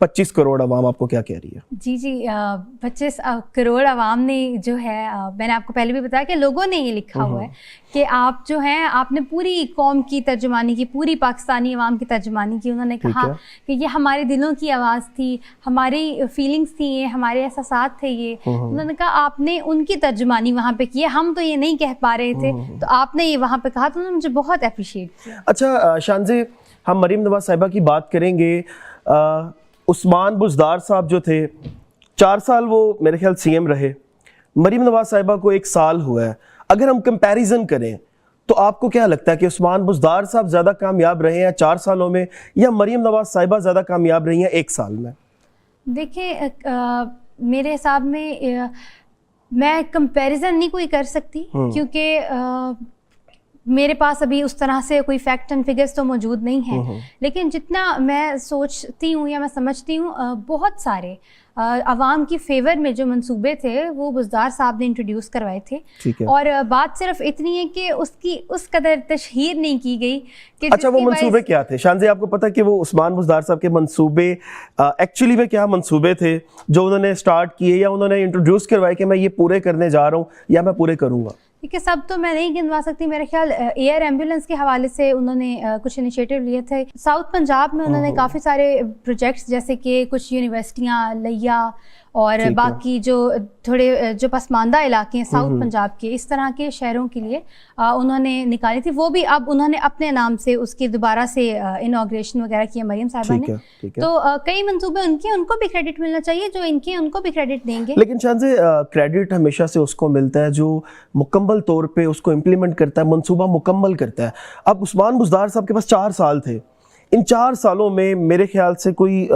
25 کروڑ عوام آپ کو کیا کہہ رہی ہے؟ جی 25 کروڑ عوام نے جو ہے، میں نے آپ کو پہلے بھی بتایا کہ لوگوں نے یہ لکھا ہوا ہے کہ آپ جو ہیں، آپ نے پوری قوم کی ترجمانی کی، پوری پاکستانی عوام کی ترجمانی کی. انہوں نے کہا کہ یہ ہمارے دلوں کی آواز تھی، ہماری فیلنگس تھیں، یہ ہمارے احساسات تھے. یہ انہوں نے کہا آپ نے ان کی ترجمانی وہاں پہ کی ہے، ہم تو یہ نہیں کہہ پا رہے تھے، تو آپ نے یہ وہاں پہ کہا. تو انہوں نے مجھے بہت اپریشیٹ کیا. اچھا شانزے، ہم مریم نواز صاحبہ کی بات کریں گے. عثمان بزدار صاحب جو تھے 4 سال وہ میرے خیال سی ایم رہے. مریم نواز صاحبہ کو 1 سال ہوا ہے. اگر ہم کمپیریزن کریں تو آپ کو کیا لگتا ہے کہ عثمان بزدار صاحب زیادہ کامیاب رہے ہیں 4 سالوں میں، یا مریم نواز صاحبہ زیادہ کامیاب رہی ہیں 1 سال میں؟ دیکھیں میرے حساب میں کمپیریزن نہیں کوئی کر سکتی، کیونکہ میرے پاس ابھی اس طرح سے کوئی فیکٹ اینڈ فگرز تو موجود نہیں ہیں. لیکن جتنا میں سوچتی ہوں یا میں سمجھتی ہوں، بہت سارے عوام کی فیور میں جو منصوبے تھے وہ بزدار صاحب نے انٹروڈیوس کروائے تھے. اور بات صرف اتنی ہے کہ اس قدر تشہیر نہیں کی گئی کہ اچھا وہ منصوبے کیا تھے شانزے؟ آپ کو پتہ کہ وہ عثمان بزدار صاحب کے منصوبے ایکچولی میں کیا منصوبے تھے جو انہوں نے سٹارٹ کیے یا انہوں نے انٹروڈیوس کروائے کہ میں یہ پورے کرنے جا رہا ہوں یا میں پورے کروں گا؟ کیونکہ سب تو میں نہیں گنوا سکتی. میرے خیال ایئر ایمبولینس کے حوالے سے انہوں نے کچھ انیشیٹو لیے تھے. ساؤتھ پنجاب میں انہوں نے کافی سارے پروجیکٹس، جیسے کہ کچھ یونیورسٹیاں لیا اور باقی جو تھوڑے جو پسماندہ علاقے ہیں ساؤتھ پنجاب کے، اس طرح کے شہروں کے لیے انہوں نے نکالی تھی. وہ بھی اب انہوں نے اپنے نام سے اس کی دوبارہ سے انوگریشن وغیرہ کی مریم صاحبہ نے. تو کئی منصوبے ان کو بھی کریڈٹ ملنا چاہیے، جو ان کو بھی کریڈٹ دیں گے. لیکن شانزے کریڈٹ ہمیشہ سے اس کو ملتا ہے جو مکمل طور پہ اس کو امپلیمنٹ کرتا ہے، منصوبہ مکمل کرتا ہے. اب عثمان بزدار صاحب کے پاس 4 سال تھے. ان 4 سالوں میں میرے خیال سے کوئی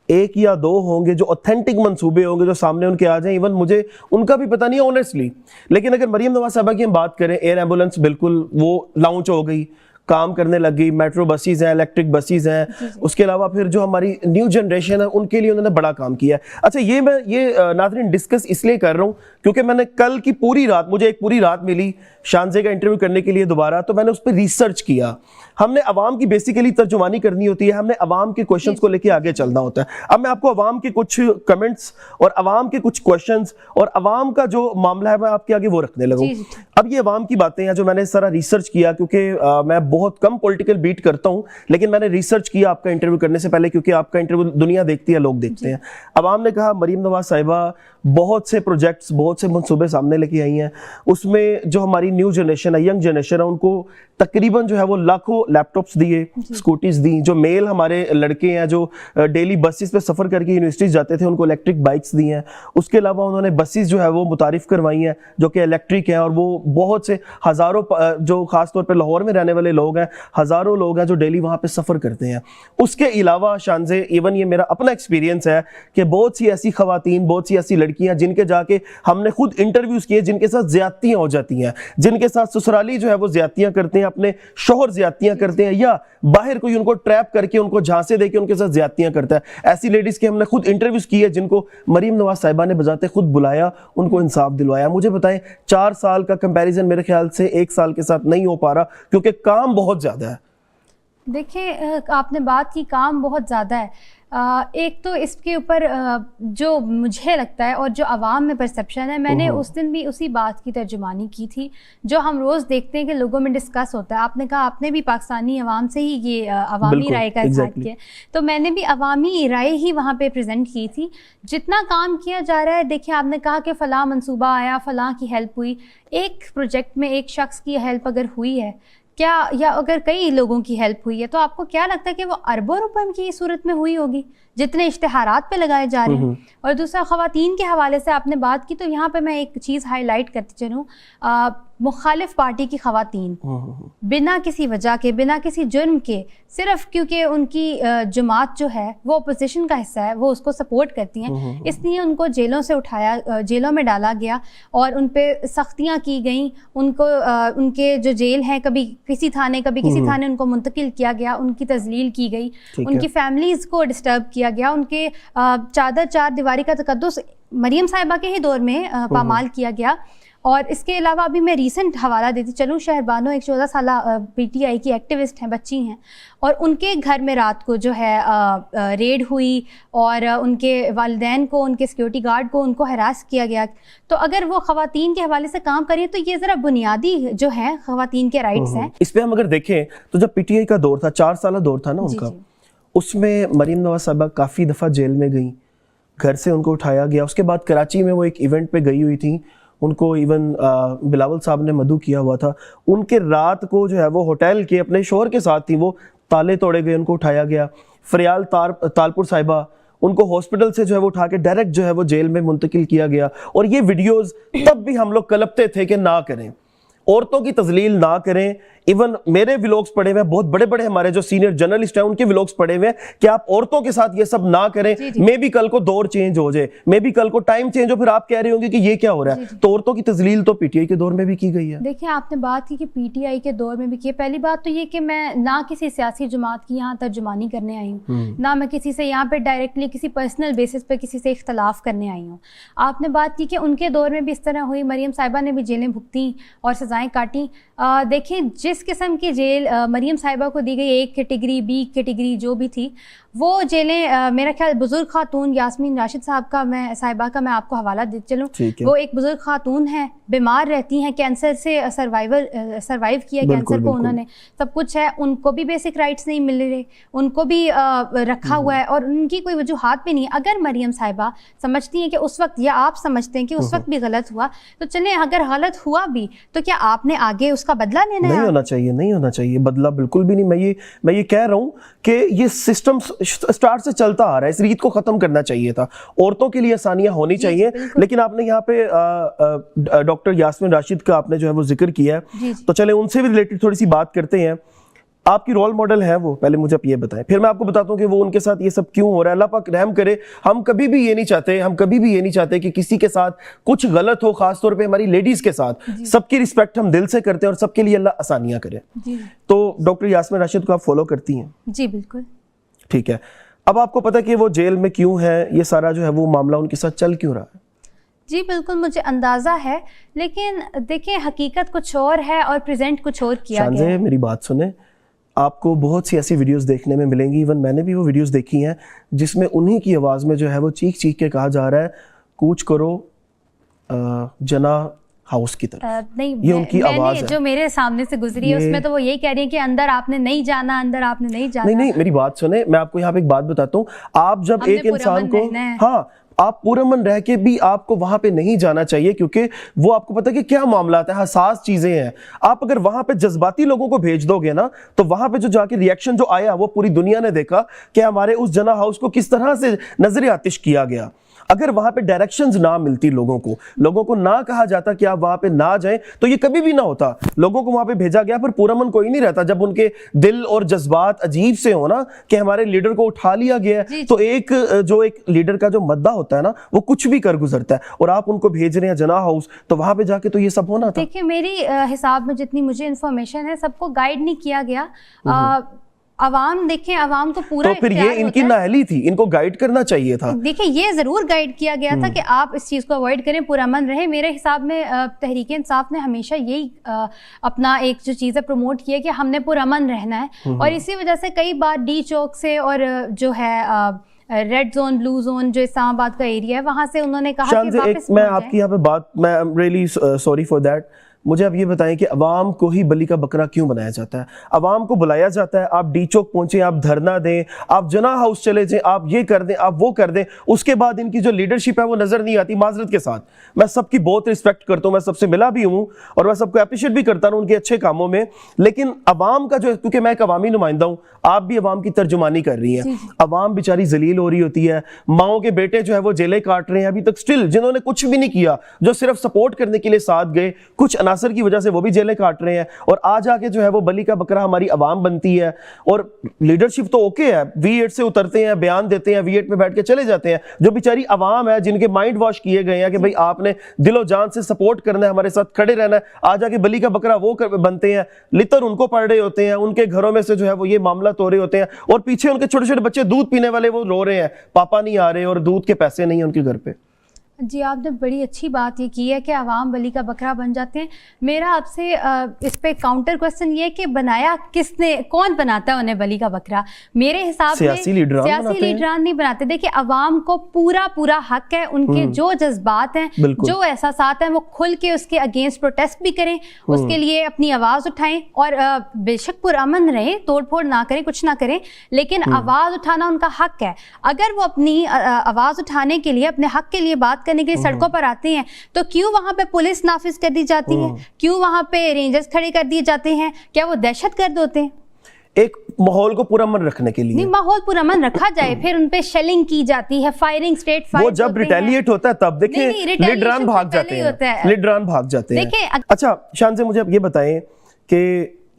1 یا 2 ہوں گے جو اوتھینٹک منصوبے ہوں گے جو سامنے ان کے آ جائیں. ایون مجھے ان کا بھی پتہ نہیں ہے آنیسٹلی. لیکن اگر مریم نواز صاحبہ کی ہم بات کریں، ایئر ایمبولینس بالکل وہ لانچ ہو گئی، کام کرنے لگ گئی. میٹرو بسیز ہیں، الیکٹرک بسیز ہیں. اس کے علاوہ پھر جو ہماری نیو جنریشن ہے ان کے لیے انہوں نے بڑا کام کیا ہے. اچھا یہ ناظرین ڈسکس اس لیے کر رہا ہوں کیونکہ میں نے کل کی پوری رات، مجھے ایک پوری رات ملی شانزے کا انٹرویو کرنے کے لیے دوبارہ، تو میں نے اس پہ ریسرچ کیا. ہم نے عوام کی بیسیکلی ترجمانی کرنی ہوتی ہے، ہم نے عوام کے کوشچنس کو لے کے آگے چلنا ہوتا ہے. اب میں آپ کو عوام کے کچھ کمنٹس اور عوام کے کچھ کوشچنس اور عوام کا جو معاملہ ہے میں آپ کے آگے وہ رکھنے لگوں. اب یہ عوام کی باتیں ہیں جو میں نے اس طرح ریسرچ کیا، کیونکہ میں بہت کم پولیٹیکل بیٹ کرتا ہوں، لیکن میں نے ریسرچ کیا آپ کا انٹرویو کرنے سے پہلے، کیونکہ آپ کا انٹرویو دنیا دیکھتی ہے، لوگ دیکھتے ہیں. عوام نے کہا مریم نواز صاحبہ بہت سے پروجیکٹس، بہت سے منصوبے سامنے لے کے آئی ہیں. اس میں جو ہماری نیو جنریشن ہے، ینگ جنریشن ہے، ان کو تقریباً جو ہے وہ لاکھوں لیپ ٹاپس دیے، اسکوٹیز دیں. جو میل ہمارے لڑکے ہیں جو ڈیلی بسیز پہ سفر کر کے یونیورسٹیز جاتے تھے، ان کو الیکٹرک بائکس دی ہیں. اس کے علاوہ انہوں نے بسیز جو ہے وہ متعارف کروائی ہیں جو کہ الیکٹرک ہیں، اور وہ بہت سے ہزاروں جو خاص طور پہ لاہور میں رہنے والے لوگ ہیں، ہزاروں لوگ ہیں جو ڈیلی وہاں پہ سفر کرتے ہیں. اس کے علاوہ شانزے ایون یہ میرا اپنا ایکسپیرینس ہے کہ بہت سی ایسی خواتین، بہت سی ایسی لڑکیاں جن کے جا کے ہم نے خود انٹرویوز کیے، جن کے ساتھ زیادتیاں ہو جاتی ہیں، جن کے ساتھ سسرالی جو ہے وہ زیادتیاں کرتے ہیں، اپنے شوہر زیادتیاں کرتے ہیں، یا باہر کوئی ان کو ٹریپ کر کے ان کو جھانسے دے کے ان کے ساتھ زیادتیاں کرتا ہے. ایسی لیڈیز کے ہم نے خود انٹرویوز کیے جن کو مریم نواز صاحبہ نے بذات خود بلایا، ان کو انصاف دلوایا. مجھے بتائیں 4 سال کا کمپیریزن میرے خیال سے 1 سال کے ساتھ نہیں ہو پا رہا، کیونکہ کام بہت زیادہ ہے. دیکھیں آپ نے بات کی، کام بہت زیادہ ہے. ایک تو اس کے اوپر جو مجھے لگتا ہے اور جو عوام میں پرسیپشن ہے، میں نے اس دن بھی اسی بات کی ترجمانی کی تھی جو ہم روز دیکھتے ہیں کہ لوگوں میں ڈسکس ہوتا ہے. آپ نے کہا آپ نے بھی پاکستانی عوام سے ہی یہ عوامی رائے کا اظہار کیا، تو میں نے بھی عوامی رائے ہی وہاں پہ پریزنٹ کی تھی. جتنا کام کیا جا رہا ہے، دیکھیں آپ نے کہا کہ فلاں منصوبہ آیا، فلاں کی ہیلپ ہوئی. ایک پروجیکٹ میں ایک شخص کی ہیلپ اگر ہوئی ہے کیا، یا اگر کئی لوگوں کی ہیلپ ہوئی ہے، تو آپ کو کیا لگتا ہے کہ وہ اربوں روپے کی صورت میں ہوئی ہوگی جتنے اشتہارات پہ لگائے جا رہے ہیں؟ اور دوسرا خواتین کے حوالے سے آپ نے بات کی، تو یہاں پہ میں ایک چیز ہائی لائٹ کرتی چلوں. مخالف پارٹی کی خواتین بنا کسی وجہ کے، بنا کسی جرم کے، صرف کیونکہ ان کی جماعت جو ہے وہ اپوزیشن کا حصہ ہے، وہ اس کو سپورٹ کرتی ہیں، اس لیے ان کو جیلوں سے اٹھایا، جیلوں میں ڈالا گیا اور ان پہ سختیاں کی گئیں. ان کو ان کے جو جیل ہیں، کبھی کسی تھانے کبھی کسی تھانے ان کو منتقل کیا گیا، ان کی تذلیل کی گئی، ان کی فیملیز کو ڈسٹرب کیا گیا، ان کے چادر چار دیواری کا تقدس مریم صاحبہ کے ہی دور میں پامال کیا گیا. اور اس کے علاوہ ابھی میں ریسنٹ حوالہ دیتی چلوں، شہر بانو ایک 14 سالہ پی ٹی آئی کی ایکٹیوسٹ ہیں، بچی ہیں، اور ان کے گھر میں رات کو جو ہے ریڈ ہوئی اور ان کے والدین کو، ان کے سیکیورٹی گارڈ کو، ان کو ہراس کیا گیا. تو اگر وہ خواتین کے حوالے سے کام کریں تو یہ ذرا بنیادی جو ہیں خواتین کے رائٹس ہیں. اس پہ ہم اگر دیکھیں تو جب پی ٹی آئی کا دور تھا، 4 سالہ دور تھا نا ان کا، اس میں مریم نواز صاحبہ کافی دفعہ جیل میں گئیں، گھر سے ان کو اٹھایا گیا. اس کے بعد کراچی میں وہ ایک ایونٹ پہ گئی ہوئی تھیں، ان کو ایون بلاول صاحب نے مدعو کیا ہوا تھا. ان کے رات کو جو ہے وہ ہوٹل کے اپنے شوہر کے ساتھ تھی، وہ تالے توڑے گئے، ان کو اٹھایا گیا. فریال تالپور صاحبہ، ان کو ہاسپٹل سے جو ہے وہ اٹھا کے ڈائریکٹ جو ہے وہ جیل میں منتقل کیا گیا. اور یہ ویڈیوز تب بھی ہم لوگ کلپتے تھے کہ نہ کریں، عورتوں کی تذلیل نہ کریں. ایون میرے ولاگز پڑے ہوئے ہیں، بہت بڑے بڑے ہمارے جو سینئر جرنلسٹ ہیں ان کے ولاگز پڑے ہوئے ہیں کہ آپ عورتوں کے ساتھ یہ سب نہ کریں. میں بھی کل کو دور چینج ہو جائے، میں بھی کل کو ٹائم چینج ہو، پھر آپ کہہ رہے ہوں گے کہ یہ کیا ہو رہا ہے. تو عورتوں کی تذلیل تو پی ٹی آئی کے دور میں بھی کی گئی ہے. دیکھیں آپ نے بات کی کہ پی ٹی آئی کے دور میں بھی کی. پہلی بات تو یہ کہ میں نہ کسی سیاسی جماعت کی یہاں ترجمانی کرنے آئی ہوں، نہ میں کسی سے یہاں پہ ڈائریکٹلی کسی پرسنل بیسس پہ کسی سے اختلاف کرنے آئی ہوں. آپ نے بات کی کہ ان کے دور میں بھی اس طرح ہوئی، مریم صاحبہ نے بھی جیلیں بھگتیں اور سزائیں کاٹیں. دیکھیں جس قسم کی جیل مریم صاحبہ کو دی گئی، ایک کیٹیگری، بی کیٹیگری جو بھی تھی، وہ جیلیں میرا خیال بزرگ خاتون یاسمین راشد صاحبہ کا میں آپ کو حوالہ دے چلوں. وہ ایک بزرگ خاتون ہیں، بیمار رہتی ہیں، کینسر سے سروائیو کیا کینسر کو انہوں نے، سب کچھ ہے، ان کو بھی بیسک رائٹس نہیں مل رہے، ان کو بھی رکھا ہوا ہے اور ان کی کوئی وجوہات بھی نہیں. اگر مریم صاحبہ سمجھتی ہیں کہ اس وقت، یا آپ سمجھتے ہیں کہ اس وقت بھی غلط ہوا، تو چلیں اگر غلط ہوا بھی تو کیا آپ نے آگے اس کا بدلہ لینا ہے؟ نہیں ہونا چاہیے بدلہ، بالکل بھی نہیں. میں یہ کہہ رہا ہوں کہ یہ سسٹم اسٹارٹ سے چلتا آ رہا ہے، اس ریت کو ختم کرنا چاہیے تھا. عورتوں کے لیے آسانیاں ہونی چاہیے. لیکن آپ نے یہاں پہ ڈاکٹر یاسمین راشد کا آپ نے جو ہے وہ ذکر کیا ہے، تو چلیں ان سے بھی ریلیٹڈ تھوڑی سی بات کرتے ہیں. آپ کی رول ماڈل ہے وہ، پہلے مجھے آپ یہ بتائیں، پھر میں آپ کو بتاتا ہوں کہ وہ ان کے ساتھ یہ سب کیوں ہو رہا ہے. اللہ پاک رحم کرے. ہم کبھی بھی یہ نہیں چاہتے کہ کسی کے ساتھ کچھ غلط ہو، خاص طور پہ ہماری لیڈیز کے ساتھ. سب کی رسپیکٹ ہم دل سے کرتے ہیں اور سب کے لیے اللہ آسانیاں کرے. تو ڈاکٹر یاسمین راشد کو آپ فالو کرتی ہیں؟ جی بالکل. ٹھیک ہے. اب آپ کو پتہ کہ وہ جیل میں کیوں ہے، یہ سارا جو ہے وہ معاملہ ان کے ساتھ چل کیوں رہا ہے؟ جی بالکل مجھے اندازہ ہے، لیکن دیکھیں حقیقت کچھ اور ہے اور پریزنٹ کچھ اور کیا گیا ہے. شانزے میری بات سنیں، آپ کو بہت سی ایسی ویڈیوز دیکھنے میں ملیں گی، ایون میں نے بھی وہ ویڈیوز دیکھی ہیں جس میں انہی کی آواز میں جو ہے وہ چیخ کے کہا جا رہا ہے کوچ کرو جنا ہاؤس کی طرف. نہیں، یہ ان کی آواز ہے جو میرے سامنے سے گزری ہے اس میں تو وہ یہی کہہ رہی ہیں کہ اندر آپ نے نہیں جانا. نہیں میری بات سنیں، میں آپ کو یہاں پہ ایک بات بتاتا ہوں. آپ جب ایک انسان کو، ہاں آپ پرامن رہ کے بھی آپ کو وہاں پہ نہیں جانا چاہیے، کیونکہ وہ آپ کو پتہ کہ کیا معاملات ہیں، حساس چیزیں ہیں. آپ اگر وہاں پہ جذباتی لوگوں کو بھیج دو گے نا، تو وہاں پہ جو جا کے ریئیکشن جو آیا وہ پوری دنیا نے دیکھا کہ ہمارے اس جنا ہاؤس کو کس طرح سے نظر آتش کیا گیا. اگر وہاں پہ ڈائریکشنز نہ ملتی لوگوں کو نہ کہا جاتا کہ آپ وہاں پہ نہ جائیں، تو یہ کبھی بھی نہ ہوتا. لوگوں کو وہاں پہ بھیجا گیا، پر پورامن کوئی نہیں رہتا. جب ان کے دل اور جذبات عجیب سے ہو نا کہ ہمارے لیڈر کو اٹھا لیا گیا ہے، تو ایک لیڈر کا جو مدعا ہوتا ہے نا، وہ کچھ بھی کر گزرتا ہے. اور آپ ان کو بھیج رہے ہیں جناح ہاؤس، تو وہاں پہ جا کے تو یہ سب ہونا تھا. دیکھیں میری حساب میں جتنی مجھے انفارمیشن ہے، سب کو گائیڈ نہیں کیا گیا. عوام کو پورا، تو پھر یہ ان کی نااہلی تھی، ان کو گائیڈ کرنا چاہیے تھا. دیکھیں یہ ضرور گائیڈ کیا گیا تھا کہ آپ اس چیز کو اوائڈ کریں، پرامن رہیں. میرے حساب میں تحریک انصاف نے ہمیشہ یہی اپنا ایک جو چیز ہے پروموٹ کیا کہ ہم نے پرامن رہنا ہے. اور اسی وجہ سے کئی بار ڈی چوک سے اور جو ہے ریڈ زون، بلو زون جو اسلام آباد کا ایریا ہے، وہاں سے انہوں نے کہا کہ واپس. میں آپ کی یہاں پہ بات، میں ریئلی سوری فار دیٹ. مجھے اب یہ بتائیں کہ عوام کو ہی بلی کا بکرا کیوں بنایا جاتا ہے؟ عوام کو بلایا جاتا ہے، آپ ڈی چوک پہنچیں، آپ دھرنا دیں، آپ جناح ہاؤس چلے جائیں، آپ یہ کر دیں، آپ وہ کر دیں. اس کے بعد ان کی جو لیڈرشپ ہے وہ نظر نہیں آتی. معذرت کے ساتھ میں سب کی بہت رسپیکٹ کرتا ہوں، میں سب سے ملا بھی ہوں اور میں سب کو اپریشیٹ بھی کرتا ہوں ان کے اچھے کاموں میں. لیکن عوام کا جو، کیونکہ میں ایک عوامی نمائندہ ہوں، آپ بھی عوام کی ترجمانی کر رہی ہیں. عوام بیچاری ذلیل ہو رہی ہوتی ہے، ماؤں کے بیٹے جو ہے وہ جیلیں کاٹ رہے ہیں ابھی تک سٹل، جنہوں نے کچھ بھی نہیں کیا، جو صرف سپورٹ کرنے کے لیے ساتھ گئے، کچھ عناصر کی وجہ سے وہ بھی جیلیں کاٹ رہے ہیں. اور آج آ کے جو ہے وہ بلی کا بکرا ہماری عوام بنتی ہے. اور لیڈرشپ تو اوکے ہے، V8 سے اترتے ہیں، بیان دیتے ہیں، V8 پہ بیٹھ کے چلے جاتے ہیں. جو بیچاری عوام ہے، جن کے مائنڈ واش کیے گئے ہیں کہ بھائی آپ نے دل و جان سے سپورٹ کرنا ہے، ہمارے ساتھ کھڑے رہنا ہے، آج آ کے بلی کا بکرا وہ بنتے ہیں. لتر ان کو پڑ رہے ہوتے ہیں، ان کے گھروں میں سے جو ہے وہ یہ معاملات ہو رہے ہوتے ہیں، اور پیچھے ان کے چھوٹے چھوٹے بچے دودھ پینے والے وہ رو رہے ہیں، پاپا نہیں آ رہے اور دودھ کے پیسے نہیں ہیں ان کے گھر پہ. جی آپ نے بڑی اچھی بات یہ کی ہے کہ عوام بلی کا بکرا بن جاتے ہیں. میرا آپ سے اس پہ کاؤنٹر کوشچن یہ کہ بنایا کس نے, کون بناتا ہے انہیں بلی کا بکرا؟ میرے حساب سے سیاسی لیڈران نہیں بناتے. دیکھیں عوام کو پورا حق ہے, ان کے جو جذبات ہیں, جو احساسات ہیں, وہ کھل کے اس کے اگینسٹ پروٹیسٹ بھی کریں, اس کے لیے اپنی آواز اٹھائیں اور بے شک پرامن رہیں, توڑ پھوڑ نہ کریں, کچھ نہ کریں, لیکن آواز اٹھانا ان کا حق ہے. اگر وہ اپنی آواز اٹھانے کے لیے, اپنے حق کے لیے بات کرنے کے لیے سڑکوں پر آتے ہیں تو کیوں وہاں پہ پولیس نافذ کر دی جاتی ہے؟ کیوں وہاں پہ رینجرز کھڑے کر دیے جاتے ہیں؟ کیا وہ دہشت گرد ہوتے ہیں؟ ایک ماحول کو پرامن رکھنے کے لیے نہیں, ماحول پرامن رکھا جائے, پھر ان پہ شیلنگ کی جاتی ہے, فائرنگ, اسٹریٹ فائر. وہ جب ریٹیلیٹ ہوتا ہے تب دیکھیں لیڈران بھاگ جاتے ہیں. اچھا شانزے مجھے اب یہ بتائیں کہ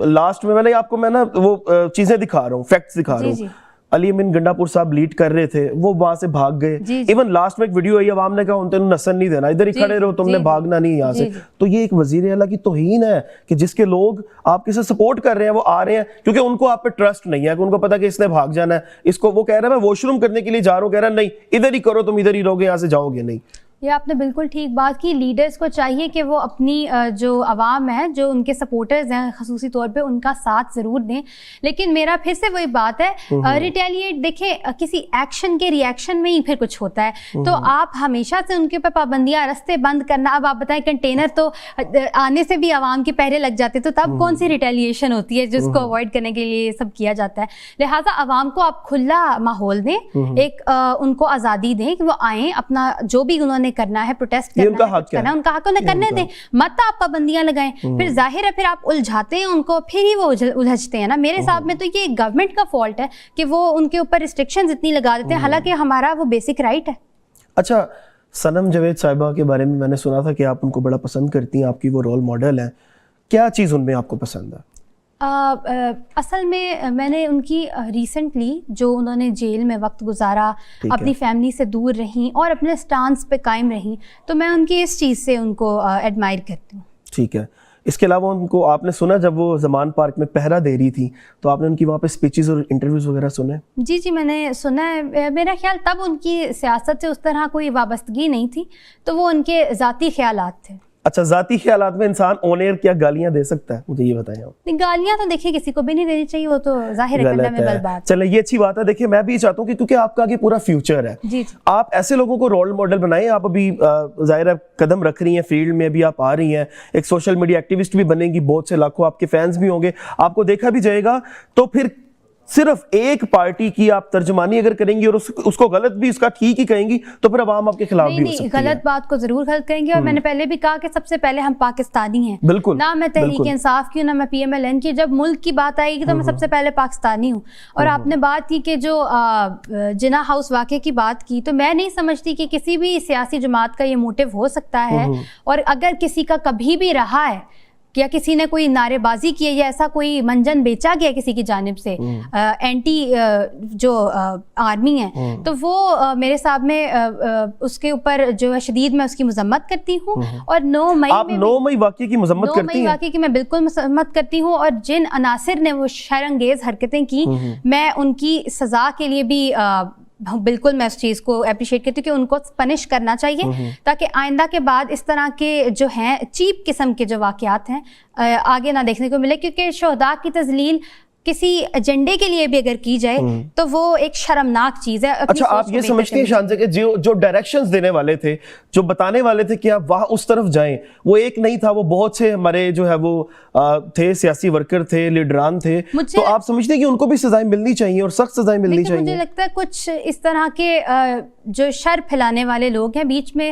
لاسٹ میں آپ کو میں نا وہ چیزیں دکھا رہا ہوں, فیکٹس دکھا رہا ہوں. علی امین گنڈا پور صاحب لیڈ کر رہے تھے, وہ وہاں سے بھاگ گئے. ایون لاسٹ میں ایک ویڈیو آئی, عوام نے کہا ان تینوں نسن نہیں دینا, ادھر ہی کھڑے رہو, تم نے بھاگنا نہیں یہاں سے. تو یہ ایک وزیر اعلیٰ کی توہین ہے کہ جس کے لوگ آپ کے ساتھ سپورٹ کر رہے ہیں وہ آ رہے ہیں کیونکہ ان کو آپ پہ ٹرسٹ نہیں ہے, کہ ان کو پتا کہ اس نے بھاگ جانا ہے. اس کو وہ کہہ رہا ہے میں واش روم کرنے کے لیے جا رہا ہوں, کہہ رہا ہے نہیں ادھر ہی کرو, تم ادھر ہی رہو گے, یہاں سے جاؤ گے نہیں. یہ آپ نے بالکل ٹھیک بات کی. لیڈرز کو چاہیے کہ وہ اپنی جو عوام ہے, جو ان کے سپورٹرز ہیں خصوصی طور پہ, ان کا ساتھ ضرور دیں. لیکن میرا پھر سے وہی بات ہے, ریٹیلیٹ, دیکھیں کسی ایکشن کے ریئیکشن میں ہی پھر کچھ ہوتا ہے. تو آپ ہمیشہ سے ان کے اوپر پابندیاں, رستے بند کرنا, اب آپ بتائیں کنٹینر تو آنے سے بھی عوام کے پہرے لگ جاتے, تو تب کون سی ریٹیلیشن ہوتی ہے جس کو اوائڈ کرنے کے لیے یہ سب کیا جاتا ہے. لہٰذا عوام کو آپ کھلا ماحول دیں, ایک ان کو آزادی دیں کہ وہ آئیں, اپنا جو بھی انہوں نے کرنا ہے, پروٹیسٹ کرنا ہے, ان کا حق انہیں کرنے دیں, مت آپ پابندیاں لگائیں. پھر ظاہر ہے پھر آپ الجھاتے ہیں ان کو, پھر ہی وہ الجھتے ہیں نا. میرے حساب میں تو یہ گورنمنٹ کا فالٹ ہے کہ وہ ان کے اوپر ریسٹرکشنز اتنی لگا دیتے ہیں, حالانکہ ہمارا وہ بیسک رائٹ ہے. اچھا صنم جاوید صاحبہ کے بارے میں نے سنا تھا کہ آپ ان کو بڑا پسند کرتی ہیں, آپ کی وہ رول ماڈل ہیں, کیا چیز ان میں آپ کو پسند ہے؟ اصل میں نے ان کی ریسنٹلی جو انہوں نے جیل میں وقت گزارا, اپنی فیملی سے دور رہیں اور اپنے سٹانس پہ قائم رہیں, تو میں ان کی اس چیز سے ان کو ایڈمائر کرتی ہوں. ٹھیک ہے. اس کے علاوہ ان کو آپ نے سنا جب وہ زمان پارک میں پہرا دے رہی تھی تو آپ نے ان کی وہاں پہ اسپیچز اور انٹرویوز وغیرہ سنے؟ جی میں نے سنا ہے. میرا خیال تب ان کی سیاست سے اس طرح کوئی وابستگی نہیں تھی, تو وہ ان کے ذاتی خیالات تھے. اچھا, ذاتی خیالات میں انسان آن ایئر کیا گالیاں دے سکتا ہے؟ مجھے یہ بتائیں آپ. گالیاں تو دیکھیں کسی کو بھی نہیں دینی چاہیے, وہ تو ظاہر ہے میں بل بات. چلیں یہ اچھی بات ہے. دیکھیں میں بھی یہ چاہتا ہوں کہ کیونکہ آپ کا آگے پورا فیوچر ہے, آپ ایسے لوگوں کو رول ماڈل بنائیں. آپ ابھی ظاہر ہے قدم رکھ رہی ہیں فیلڈ میں, ابھی آپ آ رہی ہیں, ایک سوشل میڈیا ایکٹیوسٹ بھی بنیں گی, بہت سے لاکھوں آپ کے فینس بھی ہوں گے, آپ کو دیکھا بھی جائے گا. تو پھر صرف ایک پارٹی کی آپ ترجمانی اگر کریں گی اور اس کو غلط بھی اس کا ٹھیک ہی کہیں گی تو پھر عوام آپ کے خلاف بھی ہو سکتی ہے. غلط بات کو ضرور غلط کہیں گے, اور میں نے پہلے بھی کہا کہ سب سے پہلے ہم پاکستانی ہیں. بالکل, نہ میں تحریک انصاف کی ہوں, نہ میں PMLN کی. جب ملک کی بات آئے گی تو میں سب سے پہلے پاکستانی ہوں. اور آپ نے بات کی کہ جو جناح ہاؤس واقعے کی بات کی, تو میں نہیں سمجھتی کہ کسی بھی سیاسی جماعت کا یہ موٹو ہو سکتا ہے. اور اگر کسی کا کبھی بھی رہا ہے یا کسی نے کوئی نعرے بازی کی ہے یا ایسا کوئی منجن بیچا گیا کسی کی جانب سے اینٹی جو آرمی ہے, تو وہ میرے حساب میں اس کے اوپر جو ہے شدید میں اس کی مذمت کرتی ہوں. اور 9 مئی واقعے کی مذمت کرتی ہیں؟ 9 مئی واقعے کی میں بالکل مذمت کرتی ہوں. اور جن عناصر نے وہ شرانگیز حرکتیں کی, میں ان کی سزا کے لیے بھی بالکل میں اس چیز کو اپریشیٹ کرتی ہوں کہ ان کو پنش کرنا چاہیے, تاکہ آئندہ کے بعد اس طرح کے جو ہیں چیپ قسم کے جو واقعات ہیں آگے نہ دیکھنے کو ملے. کیونکہ شہداء کی تذلیل کسی ایجنڈے کے لیے بھی اگر کی جائے تو وہ ایک شرمناک چیز ہے. اچھا, آپ یہ سمجھتے ہیں شانزے کہ جو ڈائریکشنز دینے والے تھے, جو بتانے والے تھے کہ آپ وہاں اس طرف جائیں, وہ ایک نہیں تھا, وہ بہت سے ہمارے جو ہے وہ تھے, سیاسی ورکر تھے, لیڈران تھے, تو آپ سمجھتے ہیں کہ ان کو بھی سزائیں ملنی چاہیے اور سخت سزائیں ملنی چاہیے؟ مجھے لگتا ہے کچھ اس طرح کے جو شر پھیلانے والے لوگ ہیں بیچ میں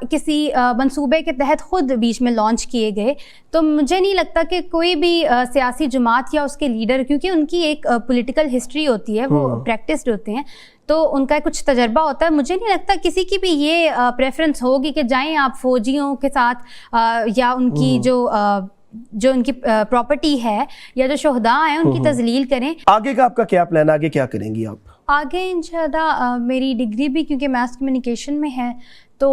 کسی منصوبے کے تحت خود بیچ میں لانچ کیے گئے, تو مجھے نہیں لگتا کہ کوئی بھی سیاسی جماعت یا اس کے لیڈر, کیونکہ ان کی ایک پولیٹیکل ہسٹری ہوتی ہے, وہ پریکٹسڈ ہوتے ہیں, تو ان کا کچھ تجربہ ہوتا ہے. مجھے نہیں لگتا کسی کی بھی یہ پریفرنس ہوگی کہ جائیں آپ فوجیوں کے ساتھ یا ان کی جو ان کی پراپرٹی ہے یا جو شہداء ہیں ان کی تذلیل کریں. آگے کا آپ کا کیا پلان ہے, آگے کیا کریں گی آپ؟ آگے انشاءاللہ میری ڈگری بھی کیونکہ میس کمیونیکیشن میں ہے, تو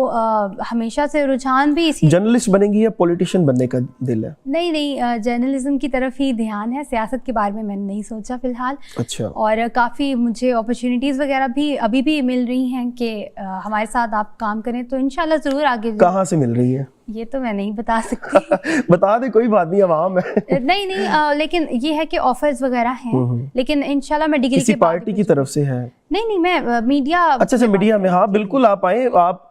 ہمیشہ سے رجحان بھی اسی. جرنلسٹ بنیں گی یا پولیٹیشین بننے کا دل ہے؟ نہیں, جرنلزم کی طرف ہی دھیان ہے, سیاست کے بارے میں نے نہیں سوچا فی الحال. اچھا. اور کافی مجھے اپرچونیٹیز وغیرہ بھی ابھی بھی مل رہی ہیں کہ ہمارے ساتھ آپ کام کریں, تو انشاءاللہ ضرور آگے. کہاں سے مل رہی ہے یہ تو میں نہیں بتا سکتی. بتا دیں, کوئی بات نہیں, عوام ہے. نہیں, لیکن یہ ہے کہ آفرز وغیرہ ہیں, لیکن انشاءاللہ میں ڈگری کسی پارٹی کی طرف سے ہے؟ نہیں, میں میڈیا. اچھا, میڈیا میں. ہاں بالکل آپ آئیں, آپ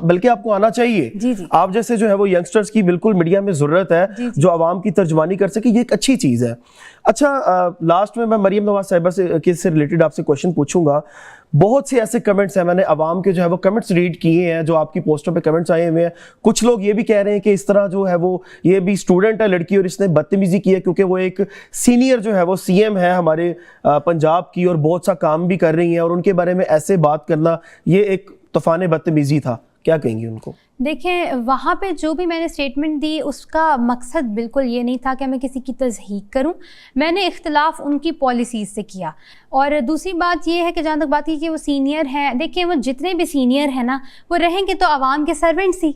بلکہ آپ کو آنا چاہیے. جی. آپ جیسے جو ہے وہ ینگسٹرز کی بالکل میڈیا میں ضرورت ہے جو عوام کی ترجمانی کر سکے, یہ ایک اچھی چیز ہے. اچھا, لاسٹ میں مریم نواز صاحبہ سے ریلیٹڈ آپ سے کوشچن پوچھوں گا. بہت سے ایسے کمنٹس ہیں, میں نے عوام کے جو ہے وہ کمنٹس ریڈ کیے ہیں جو آپ کی پوسٹوں پہ کمنٹس آئے ہوئے ہیں. کچھ لوگ یہ بھی کہہ رہے ہیں کہ اس طرح جو ہے وہ یہ بھی اسٹوڈنٹ ہے لڑکی اور اس نے بدتمیزی کی ہے کیونکہ وہ ایک سینئر جو ہے وہ سی ایم ہے ہمارے پنجاب کی اور بہت سا کام بھی کر رہی ہیں, اور ان کے بارے میں ایسے بات کرنا یہ ایک طوفان بدتمیزی تھا. کیا کہیں گی ان کو؟ دیکھیں, وہاں پہ جو بھی میں نے اسٹیٹمنٹ دی اس کا مقصد بالکل یہ نہیں تھا کہ میں کسی کی تضحیق کروں. میں نے اختلاف ان کی پالیسیز سے کیا. اور دوسری بات یہ ہے کہ جہاں تک بات کی کہ وہ سینئر ہیں, دیکھیں وہ جتنے بھی سینئر ہیں نا وہ رہیں گے تو عوام کے سرونٹس ہی,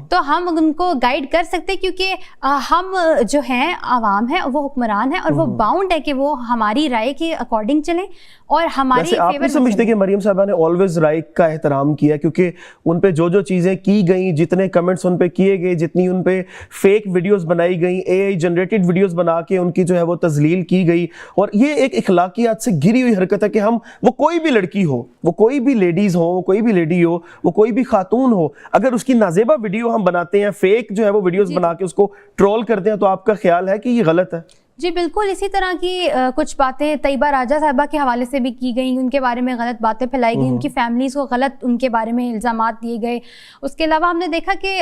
تو ہم ان کو گائیڈ کر سکتے کیونکہ ہم جو ہیں عوام ہیں, وہ حکمران ہیں اور وہ باؤنڈ ہے کہ وہ ہماری رائے کے اکارڈنگ چلیں اور ہماری. آپ نہیں سمجھتے کہ مریم صاحبہ نے آلویز رائے کا احترام کیا کیونکہ ان پہ جو چیزیں کی گئیں, جتنے کمنٹس ان پہ کیے گئے, جتنی ان پہ فیک ویڈیوز بنائی گئیں, اے آئی جنریٹڈ ویڈیوز بنا کے ان کی جو ہے وہ تذلیل کی گئی, اور یہ ایک اخلاقیات سے گری ہوئی حرکت ہے کہ ہم, وہ کوئی بھی لڑکی ہو, وہ کوئی بھی لیڈیز ہو, وہ کوئی بھی لیڈی ہو, وہ کوئی بھی خاتون ہو, اگر اس کی نازیبہ ویڈیو ہم بناتے ہیں, فیک جو ہے وہ ویڈیوز بنا کے اس کو ٹرول کرتے ہیں, تو آپ کا خیال ہے کہ یہ غلط ہے؟ جی بالکل. اسی طرح کی کچھ باتیں طیبہ راجہ صاحبہ کے حوالے سے بھی کی گئیں, ان کے بارے میں غلط باتیں پھیلائی گئیں, ان کی فیملیز کو غلط ان کے بارے میں الزامات دیے گئے. اس کے علاوہ ہم نے دیکھا کہ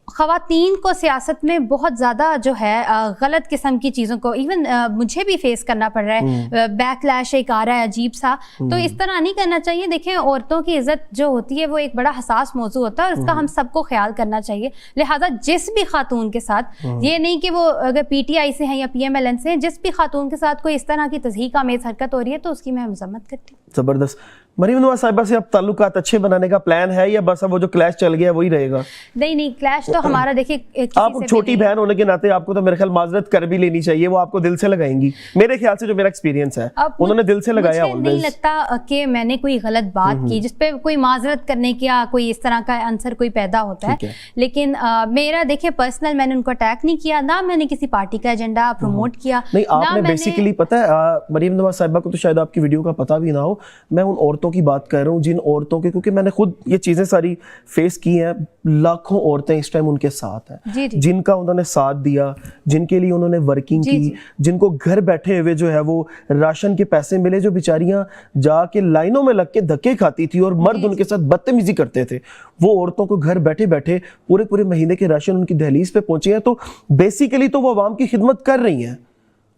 خواتین کو سیاست میں بہت زیادہ جو ہے غلط قسم کی چیزوں کو ایون مجھے بھی فیس کرنا پڑ رہا ہے. بیک لیش ایک آ رہا ہے عجیب سا, تو اس طرح نہیں کرنا چاہیے. دیکھیں, عورتوں کی عزت جو ہوتی ہے وہ ایک بڑا حساس موضوع ہوتا ہے اور اس کا ہم سب کو خیال کرنا چاہیے. لہٰذا جس بھی خاتون کے ساتھ, یہ نہیں کہ وہ اگر پی ٹی آئی سے ہیں یا پی ایم ایل این سے ہیں, جس بھی خاتون کے ساتھ کوئی اس طرح کی تضحیق آمیز حرکت ہو رہی ہے تو اس کی میں مذمت کرتی ہوں. زبردست. مریم نواز صاحبہ سے اب تعلقات اچھے بنانے کا پلان ہے یا بس اب وہ جو کلیش چل گیا وہی رہے گا؟ نہیں, کلیش تو ہمارا دیکھیے آپ چھوٹی بہن ہونے کے ناطے آپ کو تو میرے خیال معذرت کر بھی لینی چاہیے, وہ آپ کو دل سے لگائیں گی میرے خیال سے, جو میرا ایکسپیرینس ہے انہوں نے دل سے لگایا. مجھے نہیں لگتا کہ میں نے کوئی غلط بات کی جس پہ کوئی معذرت کرنے کا کوئی اس طرح کا عنصر کوئی پیدا ہوتا ہے, لیکن میرا دیکھیں پرسنل میں نے ان کو اٹیک نہیں کیا, نہ میں نے کسی پارٹی کا ایجنڈا پروموٹ کیا. نہیں, آپ نے بیسیکلی پتہ ہے مریم نواز صاحبہ کو تو شاید آپ کی ویڈیو کا پتہ بھی نہ ہو, میں ان عورتوں کی بات کر رہا ہوں جن عورتوں کے, کیونکہ میں نے خود یہ چیزیں ساری فیس کی ہیں, لاکھوں عورتیں اس ٹائم ان کے ساتھ ہیں جن کا انہوں نے ساتھ دیا, جن کے لیے انہوں نے ورکنگ کی, جن کو گھر بیٹھے ہوئے جو ہے وہ راشن کے پیسے ملے, جو بیچاریاں جا کے لائنوں میں لگ کے دھکے کھاتی تھی اور مرد ان کے ساتھ بدتمیزی کرتے تھے, وہ عورتوں کو گھر بیٹھے بیٹھے پورے مہینے کے راشن ان کی دہلیز پہ پہنچے ہیں. تو بیسیکلی تو وہ عوام کی خدمت کر رہی ہیں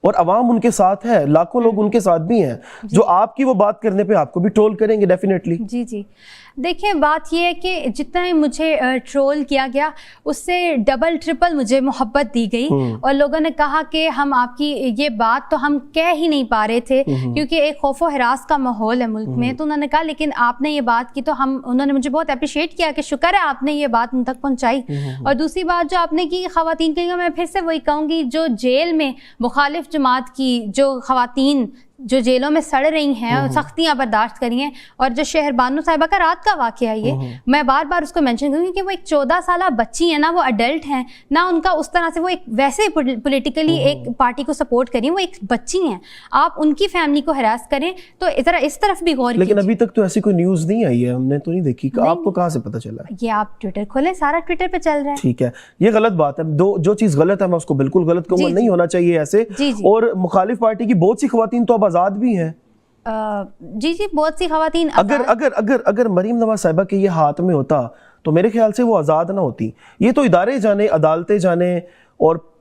اور عوام ان کے ساتھ ہے, لاکھوں لوگ ان کے ساتھ بھی ہیں جو آپ کی وہ بات کرنے پہ آپ کو بھی ٹرول کریں گے ڈیفینیٹلی. جی دیکھیں, بات یہ ہے کہ جتنا مجھے ٹرول کیا گیا اس سے ڈبل ٹرپل مجھے محبت دی گئی, اور لوگوں نے کہا کہ ہم آپ کی یہ بات تو ہم کہہ ہی نہیں پا رہے تھے کیونکہ ایک خوف و ہراس کا ماحول ہے ملک میں. تو انہوں نے کہا لیکن آپ نے یہ بات کی, تو انہوں نے مجھے بہت اپریشیٹ کیا کہ شکر ہے آپ نے یہ بات ان تک پہنچائی. اور دوسری بات جو آپ نے کی خواتین کی, میں پھر سے وہی کہوں گی, جو جیل میں مخالف جماعت کی جو خواتین جو جیلوں میں سڑ رہی ہیں اور سختیاں برداشت کری ہیں, اور جو شہر بانو صاحبہ کا رات کا واقعہ ہے, یہ میں بار بار اس کو مینشن کروں گی کہ وہ ایک 14 سالہ بچی ہے, نہ وہ اڈلٹ ہیں, نہ ان کا اس طرح سے وہ ایک ویسے پولیٹیکلی ایک پارٹی کو سپورٹ کریں, وہ ایک بچی ہیں. آپ ان کی فیملی کو ہراس کریں تو ذرا اس طرف بھی غور. لیکن ابھی تک تو ایسی کوئی نیوز نہیں آئی ہے, ہم نے تو نہیں دیکھی. آپ کو کہاں سے پتہ چلا؟ یہ آپ ٹویٹر کھولیں, سارا ٹویٹر پہ چل رہا ہے. ٹھیک ہے, یہ غلط بات ہے. جو چیز غلط ہے میں اس کو بالکل غلط کہوں گا, نہیں ہونا چاہیے ایسے. اور مخالف پارٹی کی بہت سی خواتین تو اب آزاد بھی ہیں. جی بہت سی خواتین. اگر مریم نواز صاحبہ کے یہ ہاتھ میں ہوتا تو میرے خیال سے وہ آزاد نہ ہوتی. یہ تو ادارے جانے, عدالتیں جانے اور